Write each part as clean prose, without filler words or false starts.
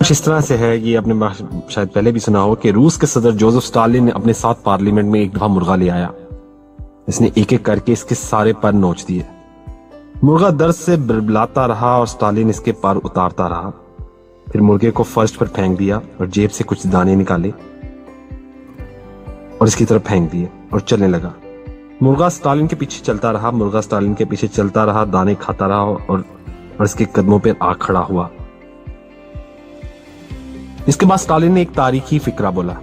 کچھ اس طرح سے ہے، یہ آپ نے شاید پہلے بھی سنا ہو کہ روس کے صدر جوزف اسٹالن نے اپنے ساتھ پارلیمنٹ میں ایک دفعہ مرغا لے آیا. اس نے ایک ایک کر کے اس کے سارے پر نوچ دیے. مرغا درد سے بربلاتا رہا اور اسٹالن اس کے پر اتارتا رہا. پھر مرغے کو فرش پر پھینک دیا اور جیب سے کچھ دانے نکالے اور اس کی طرف پھینک دیے اور چلنے لگا. مرغا اسٹالن کے پیچھے چلتا رہا، مرغا اسٹالن کے پیچھے چلتا رہا، دانے کھاتا رہا اور اس کے قدموں پر آ کھڑا ہوا. اس کے بعد اسٹالن نے ایک تاریخی فکرہ بولا: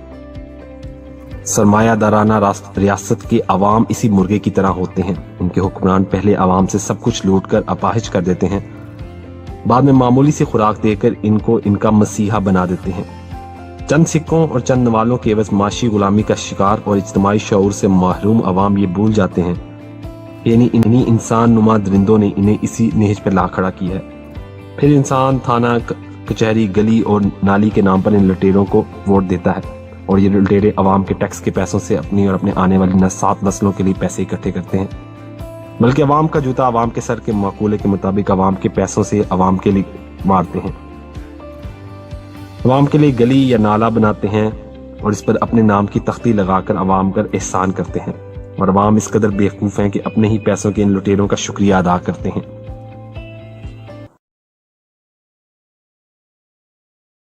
سرمایہ دارانہ ریاست کے عوام اسی مرغے کی طرح ہوتے ہیں. ان کے حکمران پہلے عوام سے سب کچھ لوٹ کر اپاہج کر دیتے ہیں، بعد میں معمولی سی خوراک دے کر ان کو ان کا مسیحا بنا دیتے ہیں. چند سکوں اور چند نوالوں کے عوض معاشی غلامی کا شکار اور اجتماعی شعور سے محروم عوام یہ بھول جاتے ہیں، یعنی انہی انسان نما درندوں نے انہیں اسی نہج پر لا کھڑا کیا ہے. پھر انسان تھانہ، کچہری، گلی اور نالی کے نام پر ان لٹیروں کو ووٹ دیتا ہے، اور یہ لٹیرے عوام کے ٹیکس کے پیسوں سے اپنی اور اپنے آنے والی 7 نسلوں کے لیے پیسے اکٹھے کرتے ہیں. بلکہ عوام کا جوتا عوام کے سر کے مقولے کے مطابق عوام کے پیسوں سے عوام کے لیے مارتے ہیں. عوام کے لیے گلی یا نالا بناتے ہیں اور اس پر اپنے نام کی تختی لگا کر عوام پر احسان کرتے ہیں، اور عوام اس قدر بیوقوف ہیں کہ اپنے ہی پیسوں کے ان لٹیروں کا شکریہ ادا کرتے ہیں.